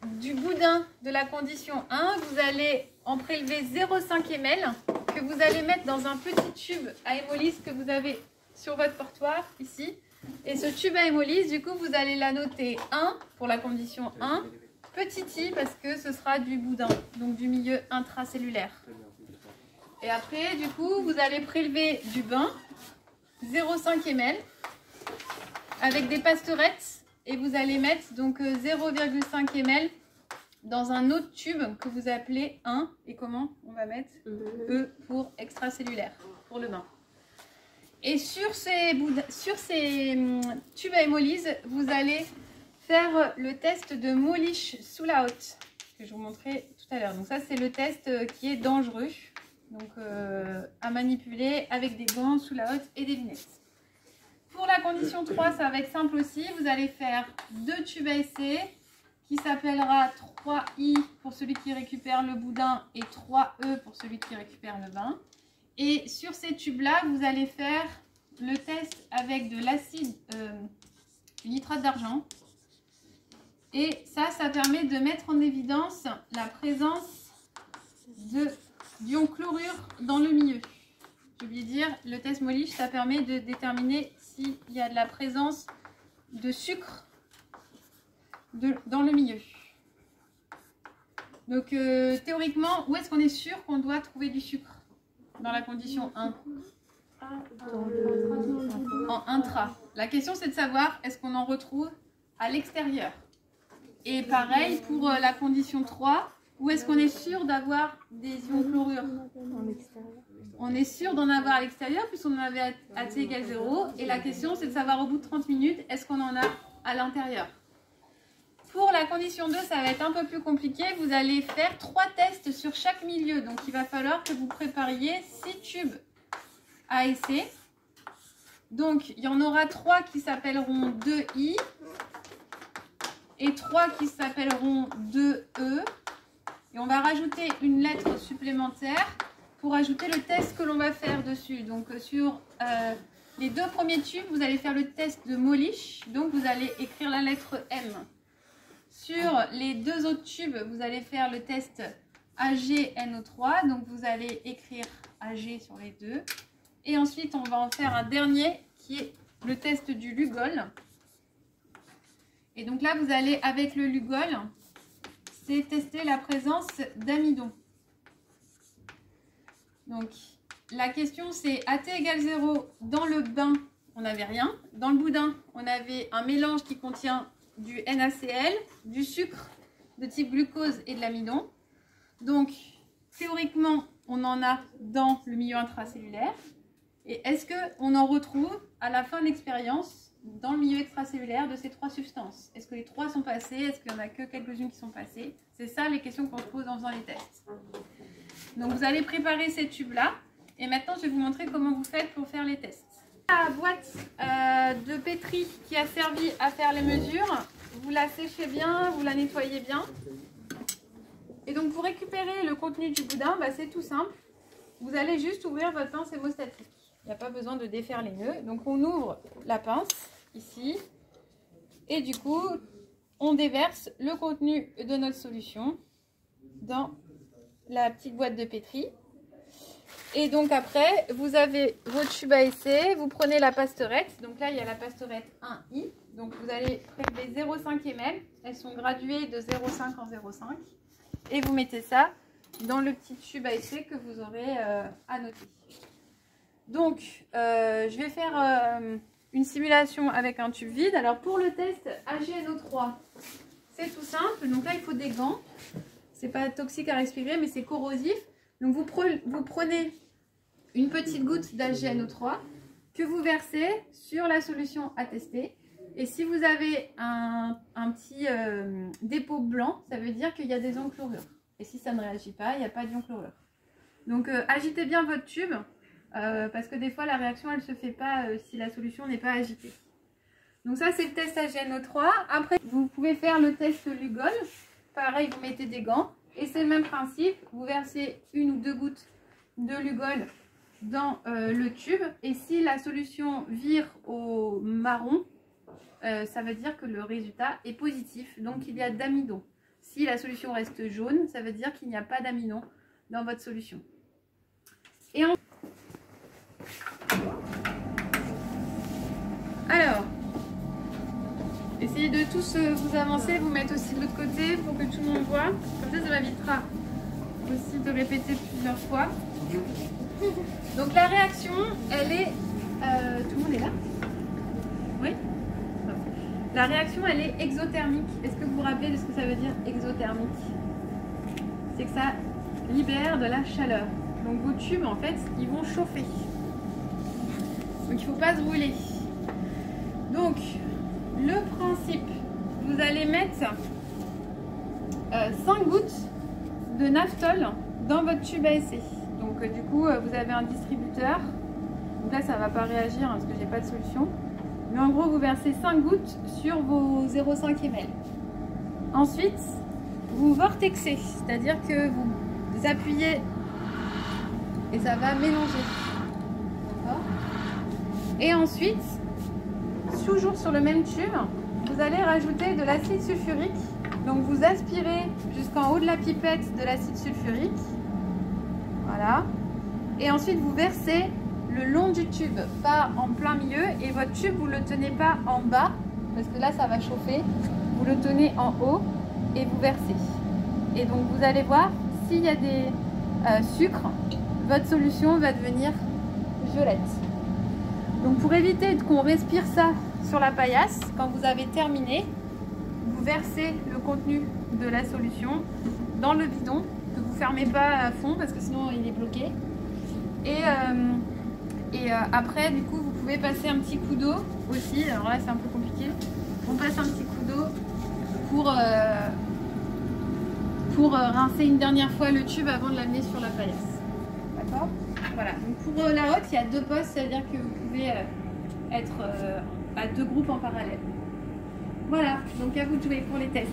du boudin de la condition 1, vous allez en prélever 0,5 ml que vous allez mettre dans un petit tube à hémolyse que vous avez sur votre portoir ici. Et ce tube à hémolyse, du coup, vous allez la noter 1 pour la condition 1, petit i parce que ce sera du boudin, donc du milieu intracellulaire. Et après, du coup, vous allez prélever du bain, 0,5 ml, avec des pasterettes, et vous allez mettre donc 0,5 ml dans un autre tube que vous appelez 1. Et comment on va mettre E pour extracellulaire, pour le bain. Et sur ces tubes à hémolyse, vous allez faire le test de Molish sous la hotte, que je vous montrais tout à l'heure. Donc ça, c'est le test qui est dangereux, donc à manipuler avec des gants sous la hotte et des lunettes. Pour la condition 3, ça va être simple aussi. Vous allez faire 2 tubes à essai qui s'appellera 3I pour celui qui récupère le boudin et 3E pour celui qui récupère le bain. Et sur ces tubes-là, vous allez faire le test avec de l'acide nitrate d'argent. Et ça permet de mettre en évidence la présence d'ion chlorure dans le milieu. J'ai oublié de dire, le test Molish, ça permet de déterminer s'il y a de la présence de sucre dans le milieu. Donc théoriquement, où est-ce qu'on est sûr qu'on doit trouver du sucre dans la condition 1? En intra. La question, c'est de savoir est-ce qu'on en retrouve à l'extérieur. Et pareil pour la condition 3, où est-ce qu'on est sûr d'avoir des ions chlorure? On est sûr d'en avoir à l'extérieur puisqu'on en avait à T égale 0. Et la question, c'est de savoir au bout de 30 minutes, est-ce qu'on en a à l'intérieur? Pour la condition 2, ça va être un peu plus compliqué. Vous allez faire 3 tests sur chaque milieu. Donc, il va falloir que vous prépariez 6 tubes à essai. Donc, il y en aura 3 qui s'appelleront 2I et 3 qui s'appelleront 2E. Et on va rajouter une lettre supplémentaire pour ajouter le test que l'on va faire dessus. Donc, sur les 2 premiers tubes, vous allez faire le test de Molish. Donc, vous allez écrire la lettre M. Sur les 2 autres tubes, vous allez faire le test AgNO3. Donc, vous allez écrire Ag sur les 2. Et ensuite, on va en faire un dernier qui est le test du Lugol. Et donc là, vous allez, avec le Lugol, c'est tester la présence d'amidon. Donc, la question, c'est AT égale 0. Dans le bain, on n'avait rien. Dans le boudin, on avait un mélange qui contient du NaCl, du sucre de type glucose et de l'amidon. Donc, théoriquement, on en a dans le milieu intracellulaire. Et est-ce qu'on en retrouve à la fin de l'expérience dans le milieu extracellulaire de ces 3 substances? Est-ce que les 3 sont passées? Est-ce qu'il n'y en a que quelques-unes qui sont passées? C'est ça les questions qu'on se pose en faisant les tests. Donc, vous allez préparer ces tubes-là. Et maintenant, je vais vous montrer comment vous faites pour faire les tests. La boîte de pétri qui a servi à faire les mesures, vous la séchez bien, vous la nettoyez bien. Et donc pour récupérer le contenu du boudin, c'est tout simple. Vous allez juste ouvrir votre pince hémostatique. Il n'y a pas besoin de défaire les nœuds. Donc on ouvre la pince ici. Et du coup, on déverse le contenu de notre solution dans la petite boîte de pétri. Et donc après, vous avez votre tube à essai, vous prenez la pasterette. Donc là, il y a la pasterette 1I. Donc vous allez prélever 0,5 ml. Elles sont graduées de 0,5 en 0,5. Et vous mettez ça dans le petit tube à essai que vous aurez à noter. Donc, je vais faire une simulation avec un tube vide. Alors pour le test AgNO3, c'est tout simple. Donc là, il faut des gants. C'est pas toxique à respirer, mais c'est corrosif. Donc vous prenez une petite goutte d'AgNO3 que vous versez sur la solution à tester. Et si vous avez un petit dépôt blanc, ça veut dire qu'il y a des ions chlorure. Et si ça ne réagit pas, il n'y a pas d'ions chlorure. Donc agitez bien votre tube, parce que des fois la réaction elle ne se fait pas si la solution n'est pas agitée. Donc ça c'est le test AgNO3. Après vous pouvez faire le test Lugol. Pareil, vous mettez des gants. Et c'est le même principe, vous versez 1 ou 2 gouttes de Lugol dans le tube. Et si la solution vire au marron, ça veut dire que le résultat est positif. Donc il y a d'amidon. Si la solution reste jaune, ça veut dire qu'il n'y a pas d'amidon dans votre solution. Et alors, essayez de tous vous avancer, vous mettre aussi de l'autre côté pour que tout le monde voit. Comme ça m'évitera aussi de répéter plusieurs fois. Donc la réaction, elle est... tout le monde est là? Oui? La réaction, elle est exothermique. Est-ce que vous vous rappelez de ce que ça veut dire exothermique? C'est que ça libère de la chaleur. Donc vos tubes, en fait, ils vont chauffer. Donc il ne faut pas se brûler. Donc, le principe, vous allez mettre 5 gouttes de naphthol dans votre tube à essai. Donc du coup, vous avez un distributeur. Donc là, ça ne va pas réagir hein, parce que j'ai pas de solution. Mais en gros, vous versez 5 gouttes sur vos 0,5 ml. Ensuite, vous vortexez, c'est-à-dire que vous appuyez et ça va mélanger. D'accord ? Et ensuite, toujours sur le même tube, vous allez rajouter de l'acide sulfurique. Donc vous aspirez jusqu'en haut de la pipette de l'acide sulfurique. Voilà. Et ensuite, vous versez le long du tube, pas en plein milieu. Et votre tube, vous ne le tenez pas en bas, parce que là, ça va chauffer. Vous le tenez en haut et vous versez. Et donc, vous allez voir, s'il y a des sucres, votre solution va devenir violette. Donc, pour éviter qu'on respire ça sur la paillasse, quand vous avez terminé, vous versez le contenu de la solution dans le bidon, que vous ne fermez pas à fond, parce que sinon, il est bloqué. Et après, du coup, vous pouvez passer un petit coup d'eau aussi. Alors là, c'est un peu compliqué. On passe un petit coup d'eau pour rincer une dernière fois le tube avant de l'amener sur la paillasse. D'accord ? Voilà. Donc pour la haute, il y a 2 postes, c'est-à-dire que vous pouvez être à 2 groupes en parallèle. Voilà. Donc à vous de jouer pour les tests.